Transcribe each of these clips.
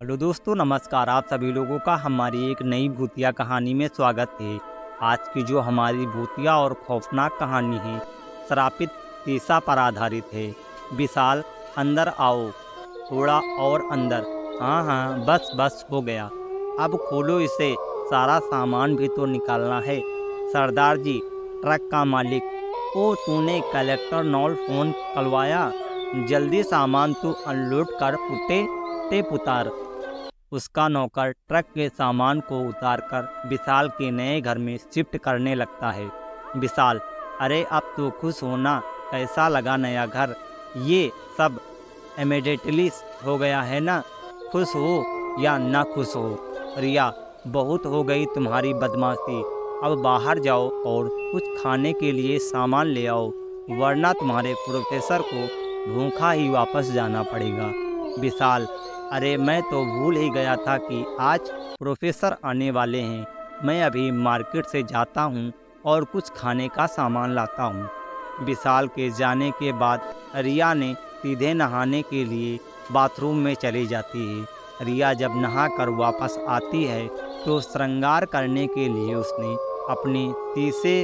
Hello दोस्तों, नमस्कार। आप सभी लोगों का हमारी एक नई भूतिया कहानी में स्वागत है। आज की जो हमारी भूतिया और खौफनाक कहानी है, श्रापित शीशा पर आधारित है। विशाल, अंदर आओ, थोड़ा और अंदर। हाँ हाँ, बस बस हो गया। अब खोलो इसे, सारा सामान भी तो निकालना है। सरदार जी, ट्रक का मालिक। ओ, तूने कलेक्टर नॉल फोन कलवाया? जल्दी सामान तू अनलोड कर पुते, टेप उतार। उसका नौकर ट्रक के सामान को उतारकर विशाल के नए घर में शिफ्ट करने लगता है। विशाल, अरे अब तो खुश होना, कैसा लगा नया घर? ये सब इमीडिएटली हो गया है ना? खुश हो या ना खुश हो? रिया, बहुत हो गई तुम्हारी बदमाशी। अब बाहर जाओ और कुछ खाने के लिए सामान ले आओ, वरना तुम्हारे प्रोफेसर को भूखा ही वापस जाना पड़ेगा। विशाल, अरे मैं तो भूल ही गया था कि आज प्रोफेसर आने वाले हैं। मैं अभी मार्केट से जाता हूँ और कुछ खाने का सामान लाता हूँ। विशाल के जाने के बाद रिया ने सीधे नहाने के लिए बाथरूम में चली जाती है। रिया जब नहाकर वापस आती है तो श्रृंगार करने के लिए उसने अपने शीशे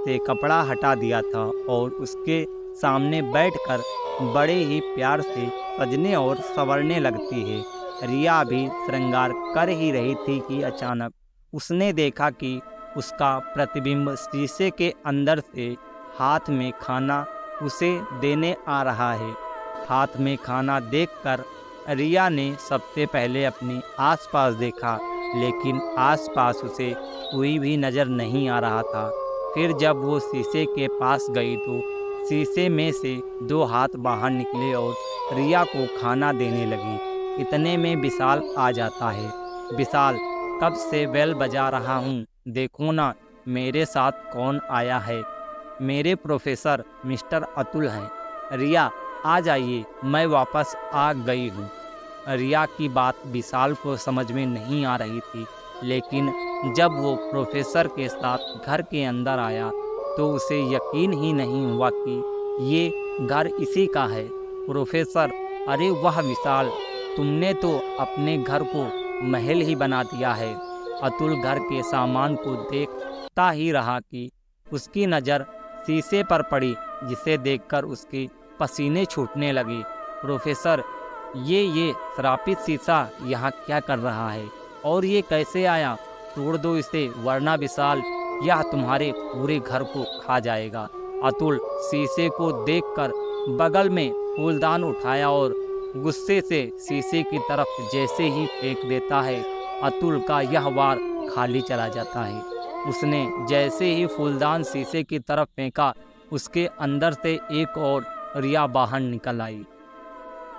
से कपड़ा हटा दिया था और उसके सामने बैठकर बड़े ही प्यार से सजने और संवरने लगती है। रिया भी श्रृंगार कर ही रही थी कि अचानक उसने देखा कि उसका प्रतिबिंब शीशे के अंदर से हाथ में खाना उसे देने आ रहा है। हाथ में खाना देखकर रिया ने सबसे पहले अपने आसपास देखा, लेकिन आसपास उसे कोई भी नज़र नहीं आ रहा था। फिर जब वो शीशे के पास गई तो शीशे में से दो हाथ बाहर निकले और रिया को खाना देने लगी। इतने में विशाल आ जाता है। विशाल, कब से बेल बजा रहा हूँ, देखो ना मेरे साथ कौन आया है। मेरे प्रोफेसर मिस्टर अतुल हैं। रिया, आ जाइए, मैं वापस आ गई हूँ। रिया की बात विशाल को समझ में नहीं आ रही थी, लेकिन जब वो प्रोफेसर के साथ घर के अंदर आया तो उसे यकीन ही नहीं हुआ कि ये घर इसी का है। प्रोफेसर, अरे वाह विशाल, तुमने तो अपने घर को महल ही बना दिया है। अतुल घर के सामान को देखता ही रहा कि उसकी नज़र शीशे पर पड़ी, जिसे देखकर उसके पसीने छूटने लगे। प्रोफेसर, ये श्रापित शीशा यहाँ क्या कर रहा है और ये कैसे आया? तोड़ दो इसे, वरना विशाल यह तुम्हारे पूरे घर को खा जाएगा। अतुल शीशे को देखकर बगल में फूलदान उठाया और गुस्से से शीशे की तरफ जैसे ही फेंक देता है, अतुल का यह वार खाली चला जाता है। उसने जैसे ही फूलदान शीशे की तरफ फेंका, उसके अंदर से एक और रिया बाहर निकल आई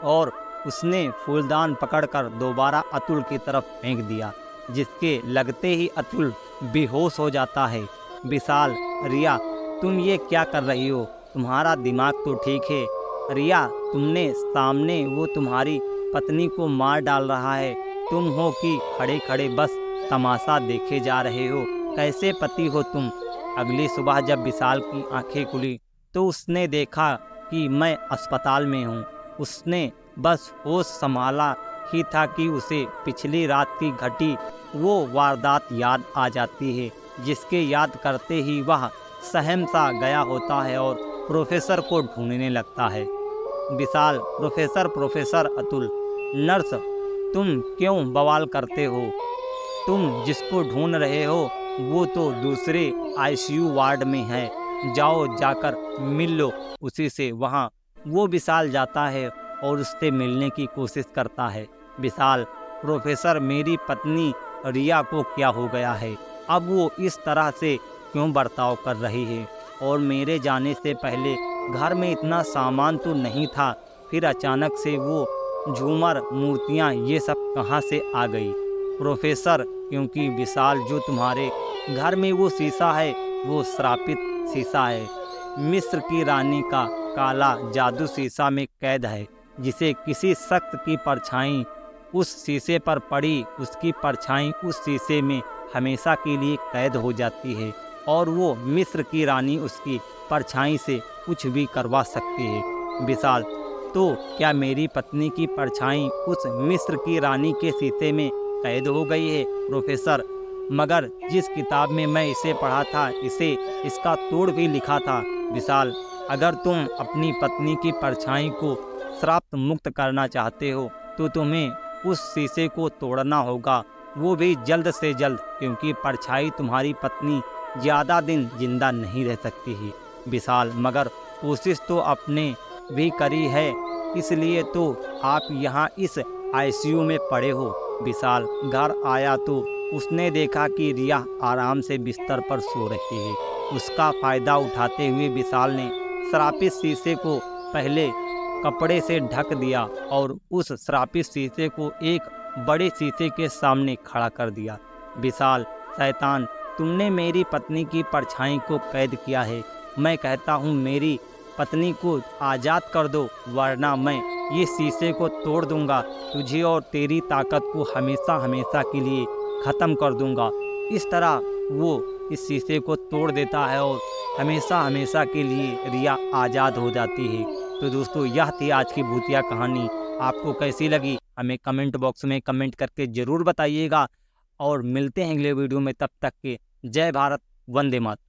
और उसने फूलदान पकड़कर दोबारा अतुल की तरफ फेंक दिया, जिसके लगते ही अतुल बेहोश हो जाता है। विशाल, रिया, तुम ये क्या कर रही हो? तुम्हारा दिमाग तो ठीक है? रिया, तुमने सामने वो तुम्हारी पत्नी को मार डाल रहा है, तुम हो कि खड़े खड़े बस तमाशा देखे जा रहे हो? कैसे पति हो तुम? अगली सुबह जब विशाल की आंखें खुली तो उसने देखा कि मैं अस्पताल में हूँ। उसने बस होश संभाला ही था कि उसे पिछली रात की घटी वो वारदात याद आ जाती है, जिसके याद करते ही वह सहम सा गया होता है और प्रोफेसर को ढूंढने लगता है। विशाल, प्रोफेसर, प्रोफेसर अतुल। नर्स, तुम क्यों बवाल करते हो? तुम जिसको ढूंढ रहे हो वो तो दूसरे आईसीयू वार्ड में है। जाओ, जाकर मिल लो उसी से। वहाँ वो विशाल जाता है और उससे मिलने की कोशिश करता है। विशाल, प्रोफेसर, मेरी पत्नी रिया को क्या हो गया है? अब वो इस तरह से क्यों बर्ताव कर रही है? और मेरे जाने से पहले घर में इतना सामान तो नहीं था, फिर अचानक से वो झूमर, मूर्तियाँ, ये सब कहाँ से आ गई? प्रोफेसर, क्योंकि विशाल, जो तुम्हारे घर में वो शीशा है वो श्रापित शीशा है। मिस्र की रानी का काला जादू शीशा में कैद है, जिसे किसी शख्स की परछाई उस शीशे पर पड़ी, उसकी परछाई उस शीशे में हमेशा के लिए कैद हो जाती है और वो मिस्र की रानी उसकी परछाई से कुछ भी करवा सकती है। विशाल, तो क्या मेरी पत्नी की परछाई उस मिस्र की रानी के शीशे में कैद हो गई है प्रोफेसर? मगर जिस किताब में मैं इसे पढ़ा था इसका तोड़ भी लिखा था। विशाल, अगर तुम अपनी पत्नी की परछाई को श्राप मुक्त करना चाहते हो तो तुम्हें उस शीशे को तोड़ना होगा, वो भी जल्द से जल्द, क्योंकि परछाई तुम्हारी पत्नी ज़्यादा दिन जिंदा नहीं रह सकती है। विशाल, मगर कोशिश तो आपने भी करी है, इसलिए तो आप यहाँ इस आईसीयू में पड़े हो। विशाल घर आया तो उसने देखा कि रिया आराम से बिस्तर पर सो रही है। उसका फ़ायदा उठाते हुए विशाल ने श्रापित शीशे को पहले कपड़े से ढक दिया और उस श्रापित शीशे को एक बड़े शीशे के सामने खड़ा कर दिया। विशाल, शैतान, तुमने मेरी पत्नी की परछाई को कैद किया है। मैं कहता हूँ मेरी पत्नी को आज़ाद कर दो, वरना मैं ये शीशे को तोड़ दूंगा, तुझे और तेरी ताकत को हमेशा हमेशा के लिए ख़त्म कर दूंगा। इस तरह वो इस शीशे को तोड़ देता है और हमेशा हमेशा के लिए रिया आज़ाद हो जाती है। तो दोस्तों, यह थी आज की भूतिया कहानी। आपको कैसी लगी हमें कमेंट बॉक्स में कमेंट करके ज़रूर बताइएगा और मिलते हैं अगले वीडियो में। तब तक के जय भारत, वंदे मातरम।